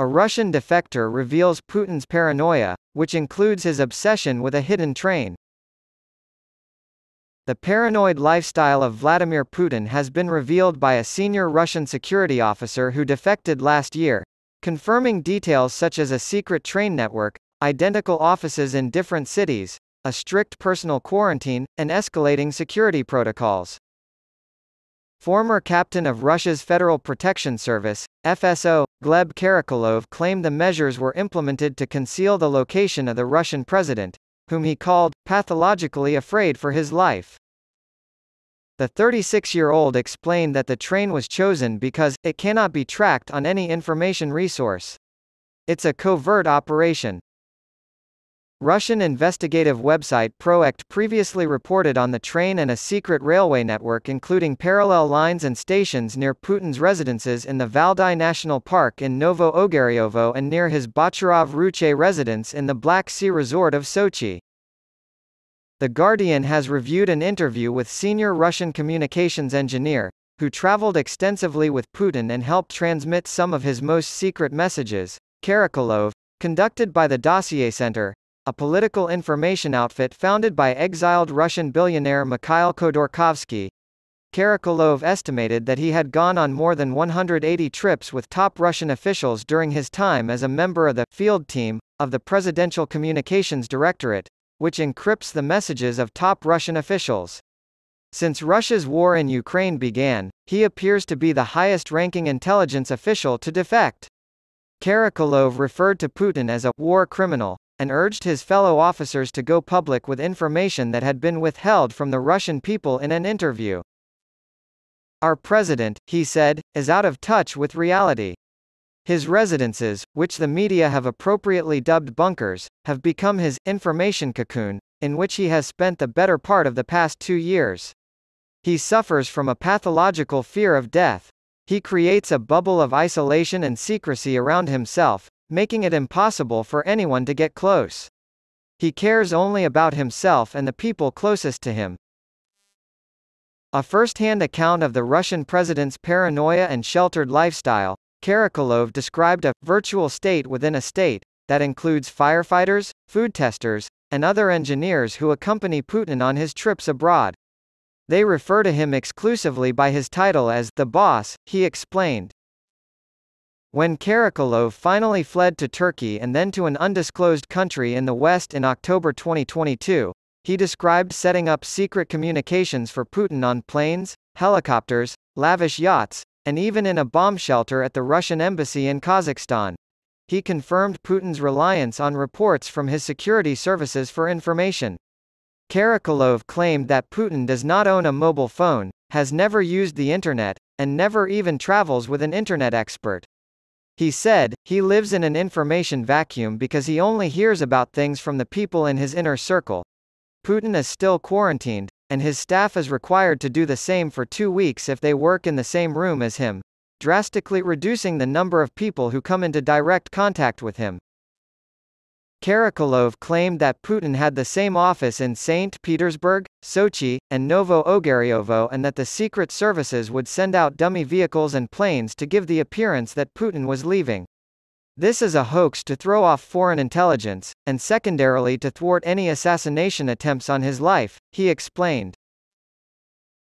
A Russian defector reveals Putin's paranoia, which includes his obsession with a hidden train. The paranoid lifestyle of Vladimir Putin has been revealed by a senior Russian security officer who defected last year, confirming details such as a secret train network, identical offices in different cities, a strict personal quarantine, and escalating security protocols. Former captain of Russia's Federal Protection Service, FSO, Gleb Karakulov claimed the measures were implemented to conceal the location of the Russian president, whom he called pathologically afraid for his life. The 36-year-old explained that the train was chosen because it cannot be tracked on any information resource. It's a covert operation. Russian investigative website Proект previously reported on the train and a secret railway network including parallel lines and stations near Putin's residences in the Valdai National Park in Novo Ogaryovo and near his Bocharov Ruche residence in the Black Sea resort of Sochi. The Guardian has reviewed an interview with senior Russian communications engineer, who traveled extensively with Putin and helped transmit some of his most secret messages, Karakulov, conducted by the Dossier Center, a political information outfit founded by exiled Russian billionaire Mikhail Khodorkovsky. Karakulov estimated that he had gone on more than 180 trips with top Russian officials during his time as a member of the field team of the Presidential Communications Directorate, which encrypts the messages of top Russian officials. Since Russia's war in Ukraine began, he appears to be the highest-ranking intelligence official to defect. Karakulov referred to Putin as a war criminal, and urged his fellow officers to go public with information that had been withheld from the Russian people in an interview. Our president, he said, is out of touch with reality. His residences, which the media have appropriately dubbed bunkers, have become his information cocoon, in which he has spent the better part of the past 2 years. He suffers from a pathological fear of death. He creates a bubble of isolation and secrecy around himself, making it impossible for anyone to get close. He cares only about himself and the people closest to him. A first-hand account of the Russian president's paranoia and sheltered lifestyle, Karakulov described a virtual state within a state that includes firefighters, food testers, and other engineers who accompany Putin on his trips abroad. They refer to him exclusively by his title as the boss, he explained. When Karakulov finally fled to Turkey and then to an undisclosed country in the West in October 2022, he described setting up secret communications for Putin on planes, helicopters, lavish yachts, and even in a bomb shelter at the Russian embassy in Kazakhstan. He confirmed Putin's reliance on reports from his security services for information. Karakulov claimed that Putin does not own a mobile phone, has never used the internet, and never even travels with an internet expert. He said, he lives in an information vacuum because he only hears about things from the people in his inner circle. Putin is still quarantined, and his staff is required to do the same for 2 weeks if they work in the same room as him, drastically reducing the number of people who come into direct contact with him. Karakulov claimed that Putin had the same office in St. Petersburg, Sochi, and Novo Ogaryovo and that the secret services would send out dummy vehicles and planes to give the appearance that Putin was leaving. This is a hoax to throw off foreign intelligence, and secondarily to thwart any assassination attempts on his life, he explained.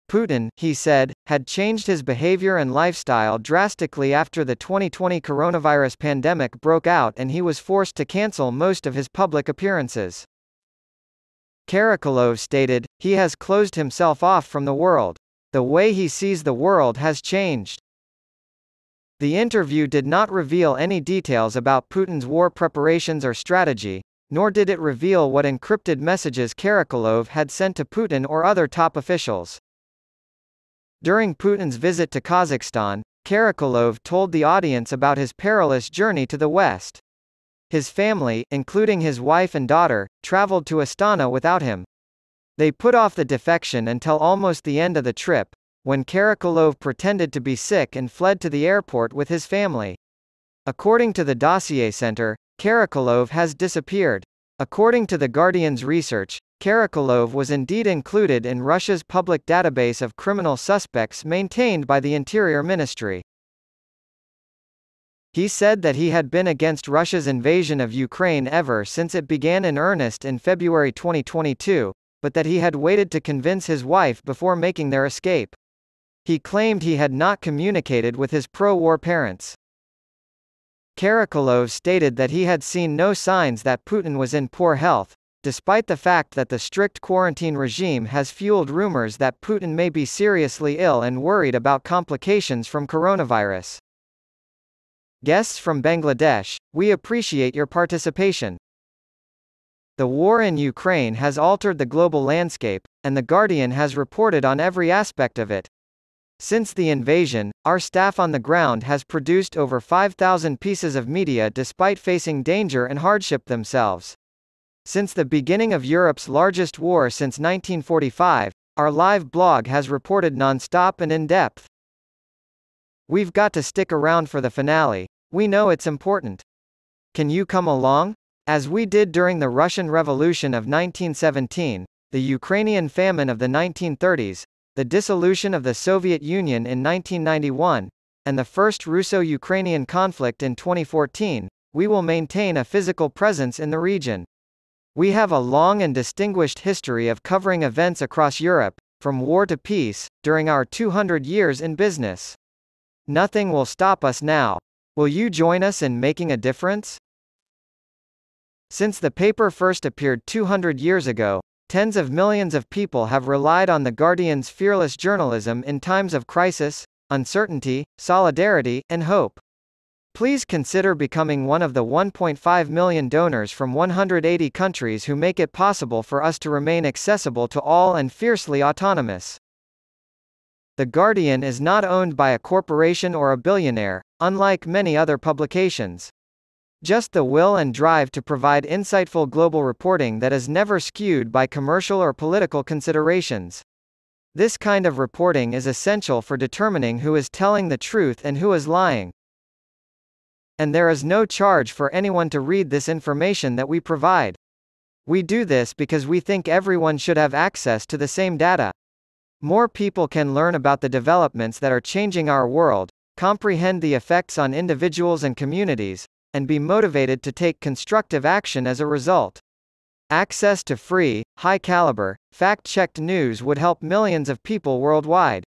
Putin, he said, had changed his behavior and lifestyle drastically after the 2020 coronavirus pandemic broke out and he was forced to cancel most of his public appearances. Karakulov stated, he has closed himself off from the world. The way he sees the world has changed. The interview did not reveal any details about Putin's war preparations or strategy, nor did it reveal what encrypted messages Karakulov had sent to Putin or other top officials. During Putin's visit to Kazakhstan, Karakulov told the audience about his perilous journey to the West. His family, including his wife and daughter, traveled to Astana without him. They put off the defection until almost the end of the trip, when Karakulov pretended to be sick and fled to the airport with his family. According to the Dossier Center, Karakulov has disappeared. According to The Guardian's research, Karakulov was indeed included in Russia's public database of criminal suspects maintained by the Interior Ministry. He said that he had been against Russia's invasion of Ukraine ever since it began in earnest in February 2022, but that he had waited to convince his wife before making their escape. He claimed he had not communicated with his pro-war parents. Karakulov stated that he had seen no signs that Putin was in poor health, despite the fact that the strict quarantine regime has fueled rumors that Putin may be seriously ill and worried about complications from coronavirus. Guests from Bangladesh, we appreciate your participation. The war in Ukraine has altered the global landscape, and The Guardian has reported on every aspect of it. Since the invasion, our staff on the ground has produced over 5,000 pieces of media despite facing danger and hardship themselves. Since the beginning of Europe's largest war since 1945, our live blog has reported non-stop and in-depth. We've got to stick around for the finale. We know it's important. Can you come along? As we did during the Russian Revolution of 1917, the Ukrainian famine of the 1930s, the dissolution of the Soviet Union in 1991, and the first Russo-Ukrainian conflict in 2014, we will maintain a physical presence in the region. We have a long and distinguished history of covering events across Europe, from war to peace, during our 200 years in business. Nothing will stop us now. Will you join us in making a difference? Since the paper first appeared 200 years ago, tens of millions of people have relied on The Guardian's fearless journalism in times of crisis, uncertainty, solidarity, and hope. Please consider becoming one of the 1.5 million donors from 180 countries who make it possible for us to remain accessible to all and fiercely autonomous. The Guardian is not owned by a corporation or a billionaire, unlike many other publications. Just the will and drive to provide insightful global reporting that is never skewed by commercial or political considerations. This kind of reporting is essential for determining who is telling the truth and who is lying. And there is no charge for anyone to read this information that we provide. We do this because we think everyone should have access to the same data. More people can learn about the developments that are changing our world, comprehend the effects on individuals and communities, and be motivated to take constructive action as a result. Access to free, high-caliber, fact-checked news would help millions of people worldwide.